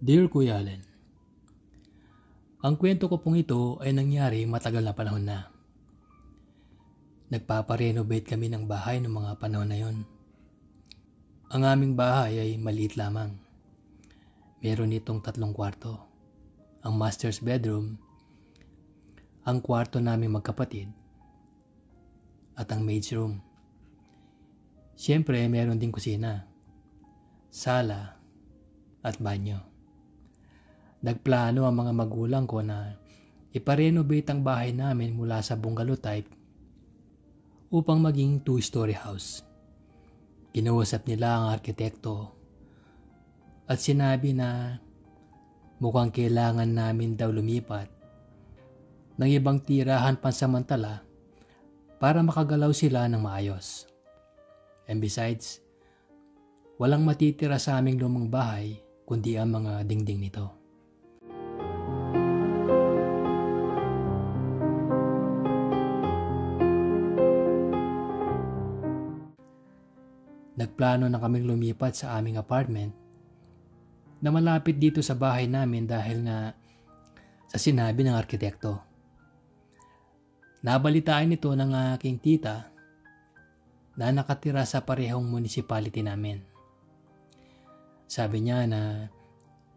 Dear Kuya Allen, ang kwento ko pong ito ay nangyari matagal na panahon na. Nagpaparenovate kami ng bahay noong mga panahon na yon. Ang aming bahay ay maliit lamang. Meron itong 3 kwarto. Ang master's bedroom, ang kwarto naming magkapatid, at ang maid's room. Siyempre, meron ding kusina, sala, at banyo. Nagplano ang mga magulang ko na iparenovate ang bahay namin mula sa bungalow type upang maging 2-story house. Kinausap nila ang arkitekto at sinabi na mukhang kailangan namin daw lumipat ng ibang tirahan pansamantala para makagalaw sila ng maayos. And besides, walang matitira sa aming lumang bahay kundi ang mga dingding nito. Nagplano na kaming lumipat sa aming apartment na malapit dito sa bahay namin dahil nga sa sinabi ng arkitekto. Nabalitaan ito ng aking tita na nakatira sa parehong municipality namin. Sabi niya na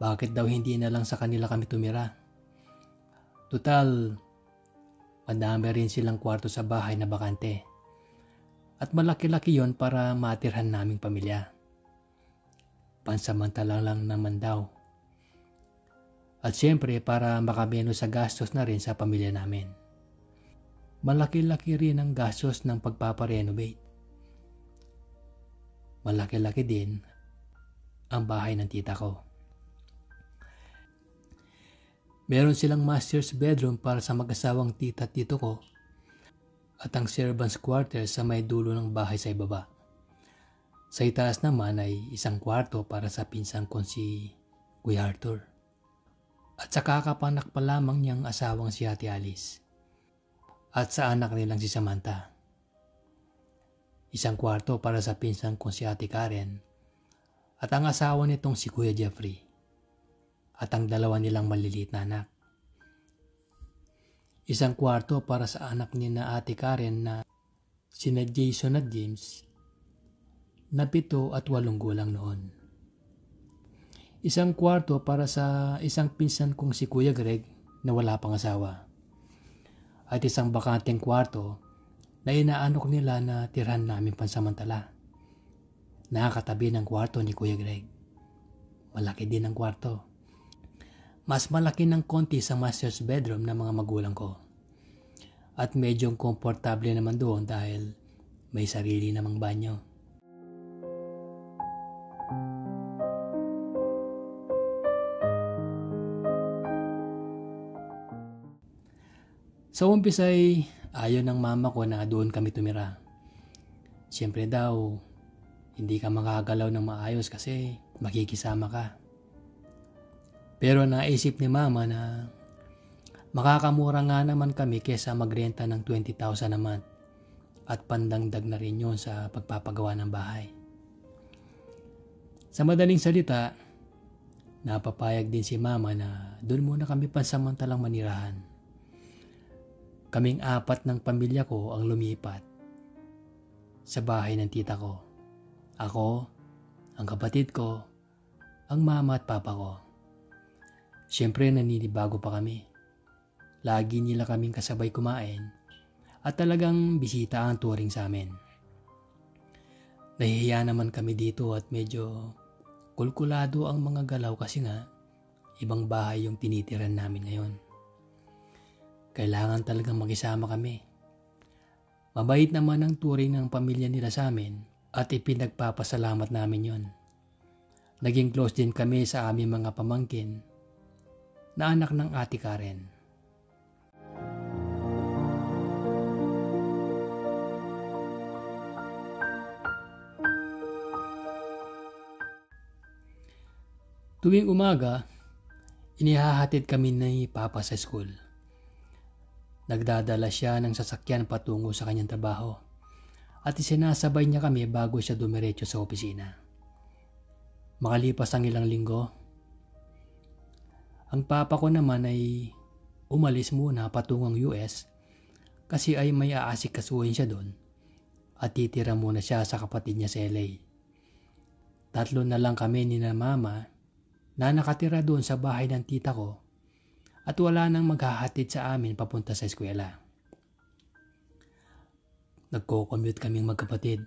bakit daw hindi na lang sa kanila kami tumira. Total, madami rin silang kwarto sa bahay na bakante. At malaki-laki yon para matirhan naming pamilya. Pansamantala lang naman daw. At siyempre para makameno sa gastos na rin sa pamilya namin. Malaki-laki rin ang gastos ng pagpaparenovate. Malaki-laki din ang bahay ng tita ko. Meron silang master's bedroom para sa mag-asawang tita at tito ko at ang servants quarters sa may dulo ng bahay sa ibaba. Sa itaas naman ay 1 kwarto para sa pinsan kong si Kuya Arthur. At sa kakapanak pa lamang niyang asawang si Ate Alice. At sa anak nilang si Samantha. 1 kwarto para sa pinsan kong si Ate Karen. At ang asawa nitong si Kuya Jeffrey. At ang 2 nilang maliliit na anak. 1 kwarto para sa anak ni na Ate Karen na sina Jason at James na 7 at 8 gulang noon. 1 kwarto para sa isang pinsan kong si Kuya Greg na wala pang asawa. At 1 bakanteng kwarto na inaanok nila na tirhan namin pansamantala. Nakakatabi ng kwarto ni Kuya Greg. Malaki din ang kwarto. Mas malaki ng konti sa master's bedroom ng mga magulang ko. At medyo komportable naman doon dahil may sarili namang banyo. Sa umpisa ay ayaw ng mama ko na doon kami tumira. Siyempre daw, hindi ka makagalaw ng maayos kasi makikisama ka. Pero naisip ni mama na makakamura nga naman kami kesa magrenta ng 20,000 a month at pandagdag na rin yun sa pagpapagawa ng bahay. Sa madaling salita, napapayag din si mama na doon muna kami pansamantalang manirahan. Kaming 4 ng pamilya ko ang lumipat sa bahay ng tita ko. Ako, ang kapatid ko, ang mama at papa ko. Siyempre naninibago pa kami. Lagi nila kaming kasabay kumain at talagang bisita ang turing sa amin. Nahihiya naman kami dito at medyo kulkulado ang mga galaw kasi nga ibang bahay yung tinitiran namin ngayon. Kailangan talagang makisama kami. Mabait naman ang turing ng pamilya nila sa amin at ipinagpapasalamat namin yon. Naging close din kami sa aming mga pamangkin na anak ng Ate Karen. Tuwing umaga, inihahatid kami ni Papa sa school. Nagdadala siya ng sasakyan patungo sa kanyang trabaho at isinasabay niya kami bago siya dumiretso sa opisina. Makalipas ang ilang linggo, Ang papa ko naman ay umalis muna patungong US kasi ay may aasikasuhin siya doon at titira muna siya sa kapatid niya sa LA. Tatlo na lang kami ni na mama na nakatira doon sa bahay ng tita ko at wala nang maghahatid sa amin papunta sa eskwela. Nagko-commute kaming magkapatid.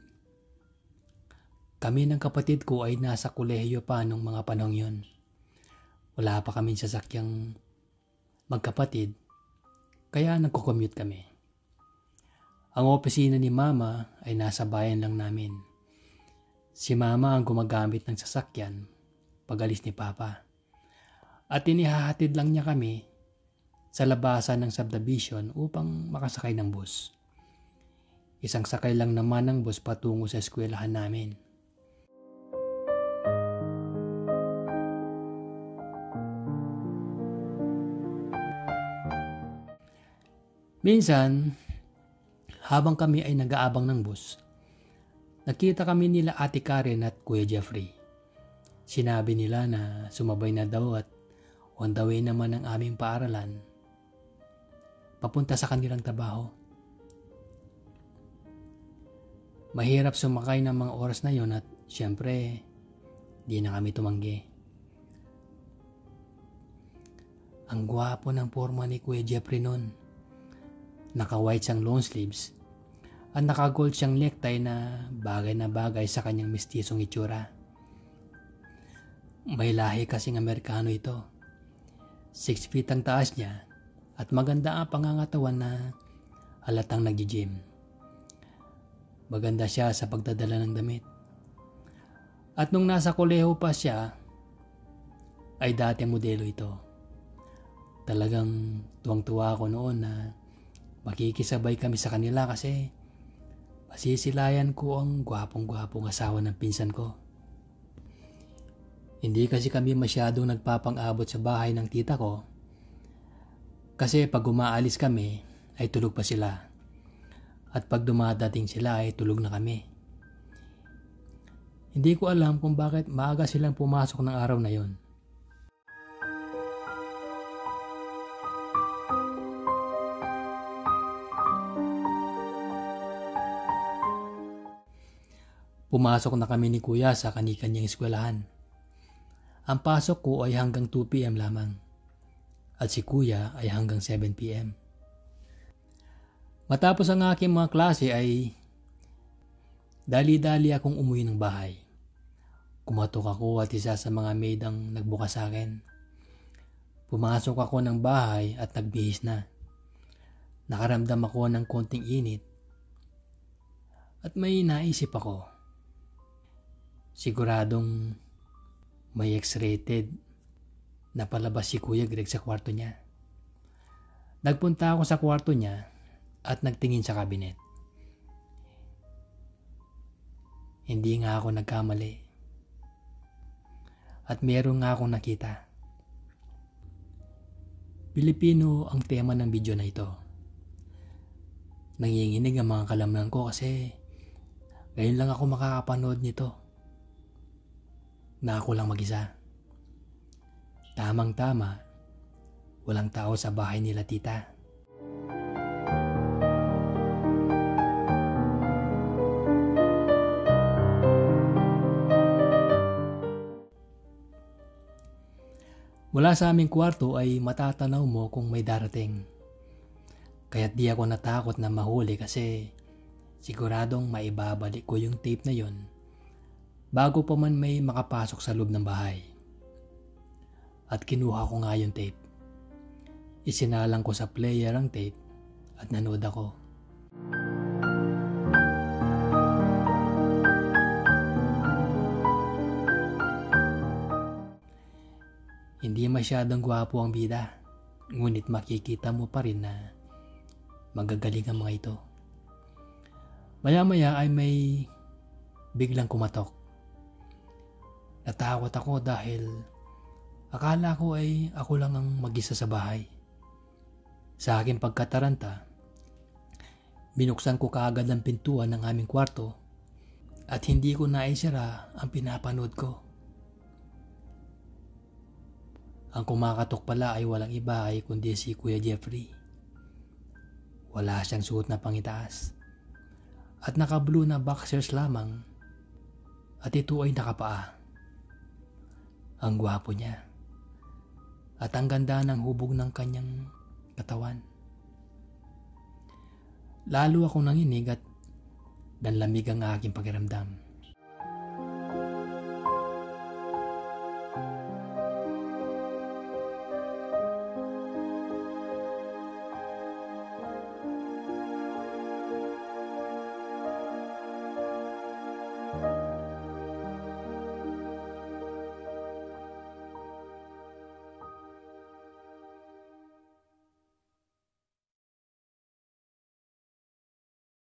Kami ng kapatid ko ay nasa kolehiyo pa nung mga panahong yun. Wala pa kaming sasakyang magkapatid, kaya nagko-commute kami. Ang opisina ni mama ay nasa bayan lang namin. Si mama ang gumagamit ng sasakyan pag alis ni papa. At inihahatid lang niya kami sa labasan ng subdivision upang makasakay ng bus. Isang sakay lang naman ng bus patungo sa eskwelahan namin. Minsan, habang kami ay nag-aabang ng bus, nakita kami nila Ate Karen at Kuya Jeffrey. Sinabi nila na sumabay na daw at on the way naman ang aming paaralan papunta sa kanilang trabaho. Mahirap sumakay ng mga oras na yon at syempre, di na kami tumanggi. Ang gwapo ng forma ni Kuya Jeffrey noon. Naka-white siyang long sleeves at naka-gold siyang necktie na bagay sa kanyang mistisong itsura. May lahi kasing Amerikano ito. 6 feet ang taas niya at maganda ang pangangatawan na halatang nag-gym. Maganda siya sa pagdadala ng damit. At nung nasa koleho pa siya, ay dati modelo ito. Talagang tuwang-tuwa ako noon na makikisabay kami sa kanila kasi masisilayan ko ang gwapong-gwapong asawa ng pinsan ko. Hindi kasi kami masyadong nagpapang-abot sa bahay ng tita ko kasi pag umaalis kami ay tulog pa sila at pag dumadating sila ay tulog na kami. Hindi ko alam kung bakit maaga silang pumasok ng araw na yon. Pumasok na kami ni Kuya sa kani-kanyang eskwelahan. Ang pasok ko ay hanggang 2 p.m. lamang at si Kuya ay hanggang 7 p.m. Matapos ang aking mga klase ay dali-dali akong umuwi ng bahay. Kumatok ako at isa sa mga maid ang nagbukas sa akin. Pumasok ako ng bahay at nagbihis na. Nakaramdam ako ng konting init at may naisip ako. Siguradong may X-rated na palabas si Kuya Greg sa kwarto niya. Nagpunta ako sa kwarto niya at nagtingin sa kabinet. Hindi nga ako nagkamali. At meron nga akong nakita. Pilipino ang tema ng video na ito. Nanginginig ang mga kalamnan ko kasi ngayon lang ako makakapanood nito. Na ako lang mag-isa. Tamang-tama, walang tao sa bahay nila tita. Mula sa aming kwarto ay matatanaw mo kung may darating. Kaya't di ako natakot na mahuli kasi siguradong maibabalik ko yung tape na yon bago pa man may makapasok sa loob ng bahay. At kinuha ko nga yung tape. Isinalang ko sa player ang tape at nanood ako. Hindi masyadong gwapo ang bida, ngunit makikita mo pa rin na magagaling ang mga ito. Maya-maya ay may biglang kumatok. Natakot ako dahil akala ko ay ako lang ang mag-isa sa bahay. Sa aking pagkataranta, binuksan ko kaagad ang pintuan ng aming kwarto at hindi ko naisara ang pinapanood ko. Ang kumakatok pala ay walang iba ay kundi si Kuya Jeffrey. Wala siyang suot na pangitaas at naka-blue na boxers lamang at ito ay nakapaa. Ang gwapo niya at ang ganda ng hubog ng kanyang katawan. Lalo akong nanginig at nanlamig ang aking pakiramdam.